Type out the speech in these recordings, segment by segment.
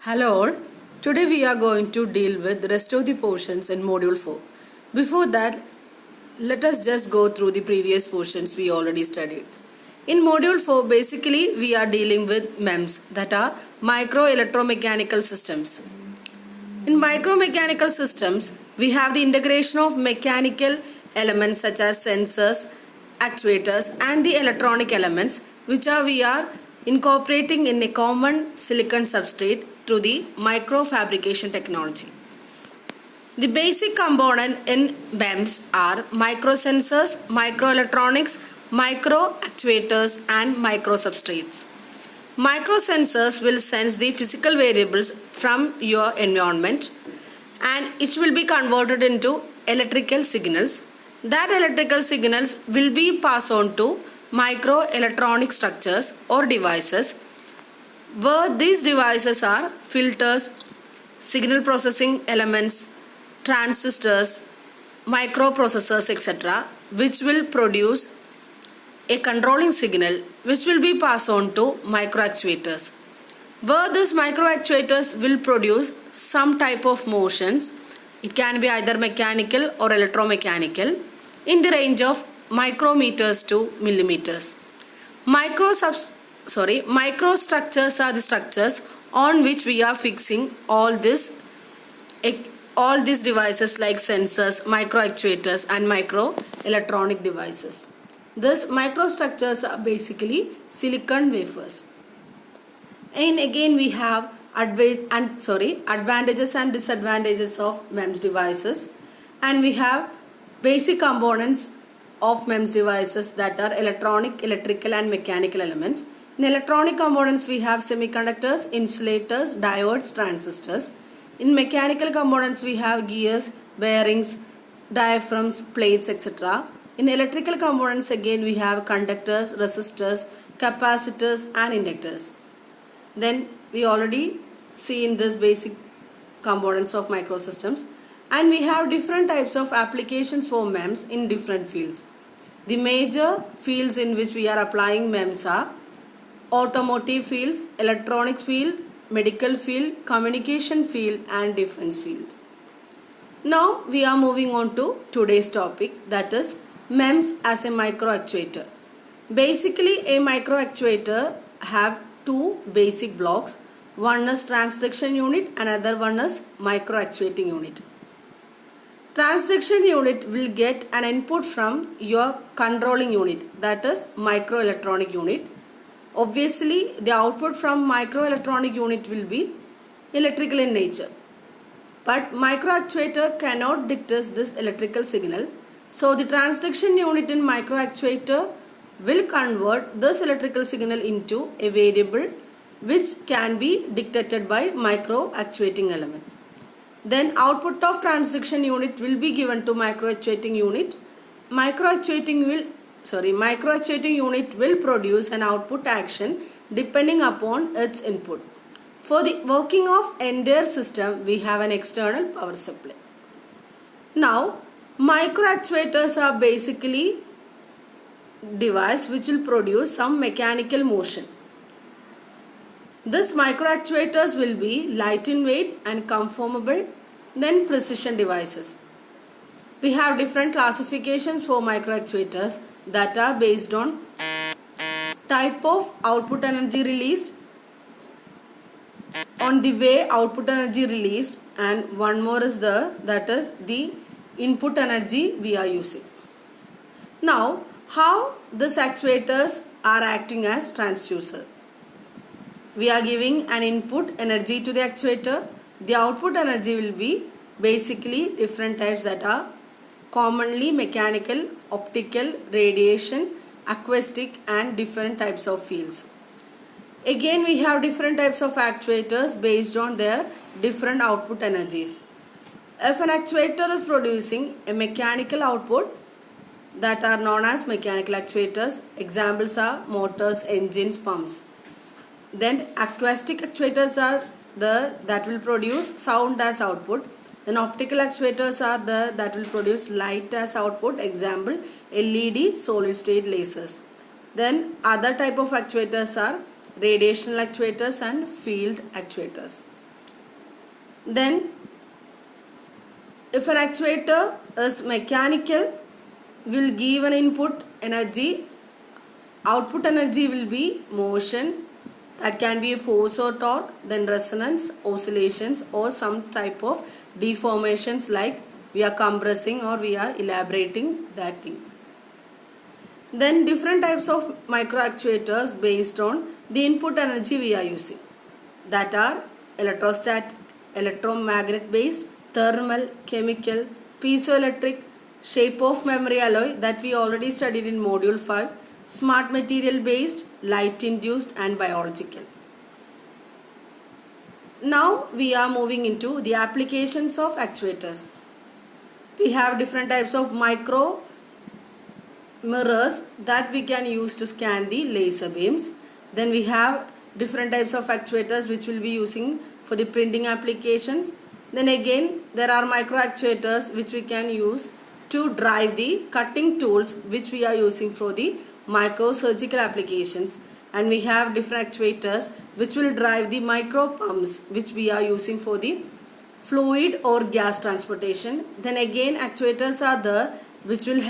Hello all. Today we are going to deal with the rest of the portions in module 4. Before that, let us just go through the previous portions we already studied. In module 4, basically we are dealing with MEMS, that are micro electromechanical systems. In micromechanical systems, we have the integration of mechanical elements such as sensors, actuators and the electronic elements which we are incorporating in a common silicon substrate through the microfabrication technology. The basic component in MEMS are microsensors, microelectronics, microactuators and microsubstrates. Microsensors will sense the physical variables from your environment and it will be converted into electrical signals. That electrical signals will be passed on to microelectronic structures or devices, where these devices are filters, signal processing elements, transistors, microprocessors, etc., which will produce a controlling signal which will be passed on to microactuators, where these microactuators will produce some type of motions. It can be either mechanical or electromechanical in the range of micrometers to millimeters. Microstructures are the structures on which we are fixing all these devices like sensors, microactuators and microelectronic devices. These microstructures are basically silicon wafers. And again we have advantages and disadvantages of MEMS devices, and we have basic components of MEMS devices, that are electronic, electrical and mechanical elements. In electronic components we have semiconductors, insulators, diodes, transistors. In mechanical components we have gears, bearings, diaphragms, plates, etc. In electrical components again we have conductors, resistors, capacitors and inductors. Then we already see in this basic components of microsystems, and we have different types of applications for MEMS in different fields. The major fields in which we are applying MEMS are automotive fields, electronics field, medical field, communication field and defense field. Now we are moving on to today's topic, that is MEMS as a microactuator. Basically a microactuator have two basic blocks. One is transduction unit, another one is microactuating unit. Transduction unit will get an input from your controlling unit, that is microelectronic unit. Obviously the output from microelectronic unit will be electrical in nature, but microactuator cannot dictate this electrical signal. So the transduction unit in microactuator will convert this electrical signal into a variable which can be dictated by microactuating element. Then output of transduction unit will be given to microactuating unit. Microactuating unit will produce an output action depending upon its input. For the working of entire system we have an external power supply. Now microactuators are basically device which will produce some mechanical motion. These microactuators will be light in weight and conformable, then precision devices. We have different classifications for microactuators that are based on type of output energy released, on the way output energy released, and one more is that is the input energy we are using. Now how these actuators are acting as transducer. We are giving an input energy to the actuator. The output energy will be basically different types, that are commonly mechanical, optical, radiation, acoustic and different types of fields. Again we have different types of actuators based on their different output energies. If an actuator is producing a mechanical output, that are known as mechanical actuators. Examples are motors, engines, pumps. Then acoustic actuators are that will produce sound as output. Then optical actuators are that will produce light as output. Example LED, solid state lasers. Then other type of actuators are radiational actuators and field actuators. Then if an actuator is mechanical, will give an input energy, output energy will be motion, that can be a force or torque, then resonance, oscillations, or some type of deformations like we are compressing or we are elaborating that thing. Then different types of microactuators based on the input energy we are using, that are electrostatic, electromagnet based, thermal, chemical, piezoelectric, shape of memory alloy that we already studied in module 5, smart material based, light induced, and biological. Now we are moving into the applications of actuators. We have different types of micro mirrors that we can use to scan the laser beams. Then we have different types of actuators which will be using for the printing applications. Then again there are micro actuators which we can use to drive the cutting tools which we are using for the microsurgical applications. And we have different actuators which will drive the micro pumps which we are using for the fluid or gas transportation. Then again actuators are there which will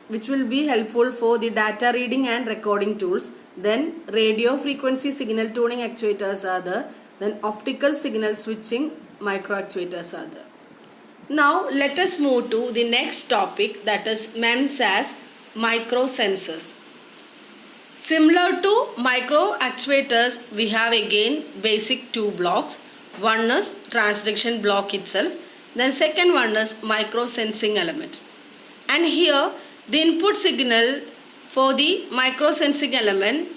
which will be helpful for the data reading and recording tools. Then radio frequency signal tuning actuators are there. Then optical signal switching micro actuators are there. Now let us move to the next topic, that is MEMS as micro sensors. Similar to micro actuators, we have again basic two blocks. One is transduction block itself, then second one is micro sensing element. And here the input signal for the micro sensing element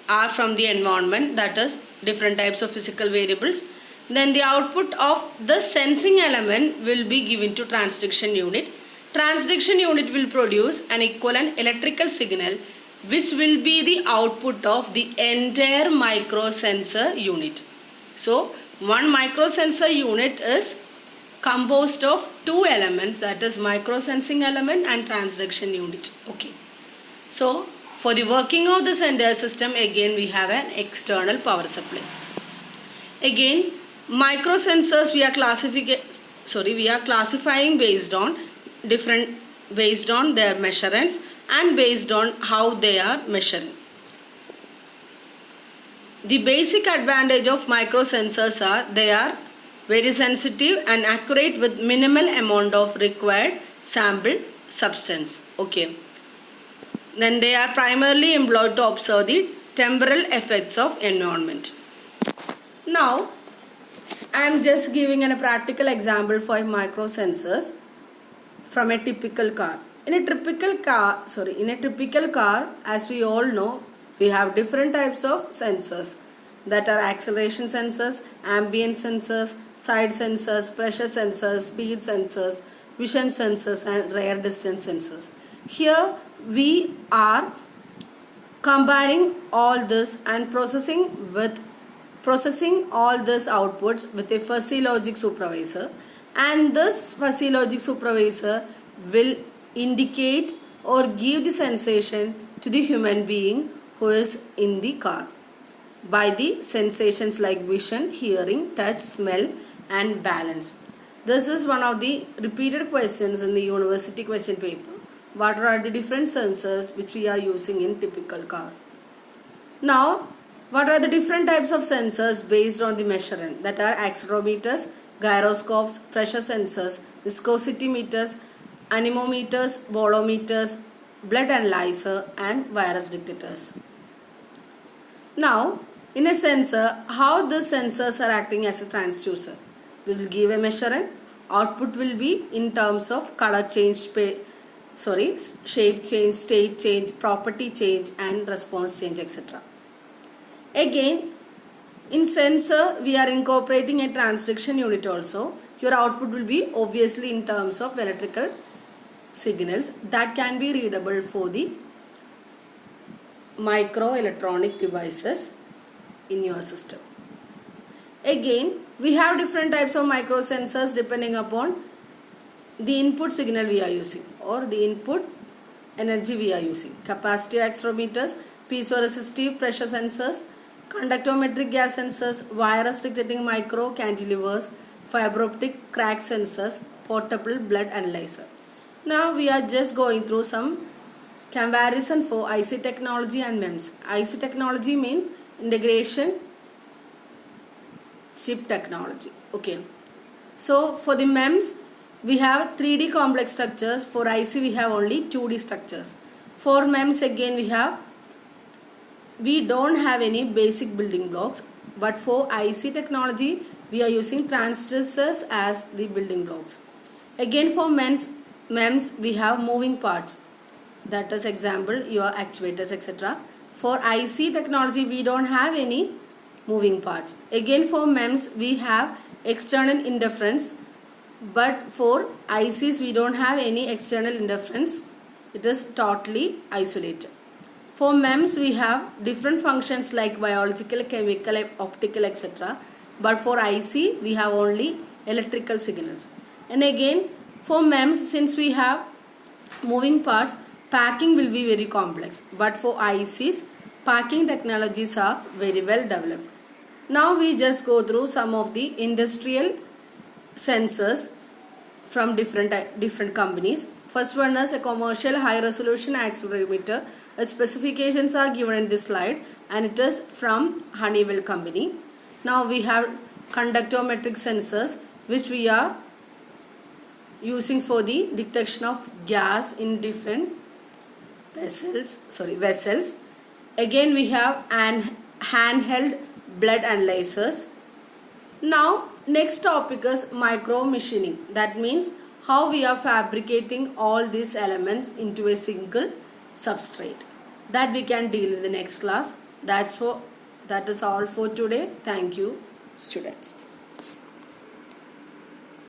are from the environment, that is different types of physical variables. Then the output of the sensing element will be given to transduction unit. Transduction unit will produce an equivalent electrical signal which will be the output of the entire microsensor unit. So one microsensor unit is composed of two elements, that is microsensing element and transduction unit. Okay. So for the working of this entire system, again we have an external power supply. Again microsensors we are classifying based on their measurements and based on how they are measuring. The basic advantage of microsensors are they are very sensitive and accurate with minimal amount of required sample substance. Okay. Then they are primarily employed to observe the temporal effects of environment. Now I am just giving a practical example for microsensors from a typical car. In a typical car, as we all know, we have different types of sensors, that are acceleration sensors, ambient sensors, side sensors, pressure sensors, speed sensors, vision sensors, and rear distance sensors. Here we are combining all this and processing all these outputs with a fuzzy logic supervisor, and this fuzzy logic supervisor will indicate or give the sensation to the human being who is in the car by the sensations like vision, hearing, touch, smell, and balance. This is one of the repeated questions in the university question paper. What are the different sensors which we are using in typical car? Now, what are the different types of sensors based on the measurement? That are accelerometers, gyroscopes, pressure sensors, viscosity meters, anemometers, bolometers, blood analyzer, and virus detectors. Now, in a sensor, how the sensors are acting as a transducer? We will give a measurement. Output will be in terms of color change, shape change, state change, property change, and response change, etc. Again, in sensor, we are incorporating a transduction unit also. Your output will be obviously in terms of electrical signals that can be readable for the microelectronic devices in your system. Again, we have different types of microsensors depending upon the input signal we are using or the input energy we are using. Capacitive accelerometers, piezoresistive pressure sensors, conductometric gas sensors, wireless detecting micro cantilevers, fiber optic crack sensors, portable blood analyzer. Now we are just going through some comparison for IC technology and MEMS. IC technology means integration chip technology. Okay. So for the MEMS, we have 3D complex structures. For IC, we have only 2D structures. For MEMS, again, we don't have any basic building blocks. But for IC technology, we are using transistors as the building blocks. Again, for MEMS, we have moving parts. That is example, your actuators, etc. For IC technology, we don't have any moving parts. Again, for MEMS, we have external interference, but for ICs we don't have any external interference. It is totally isolated. For MEMS we have different functions like biological, chemical, optical, etc. But for IC we have only electrical signals. And again, for MEMS, since we have moving parts, packing will be very complex. But for ICs, packing technologies are very well developed. Now we just go through some of the industrial sensors from different companies. First one is a commercial high resolution accelerometer. Its specifications are given in this slide and it is from Honeywell company. Now we have conductometric sensors which we are using for the detection of gas in different vessels. Again we have an handheld blood analyzers. Now next topic is micro machining. That means how we are fabricating all these elements into a single substrate. That we can deal in the next class. That is all for today. Thank you, students.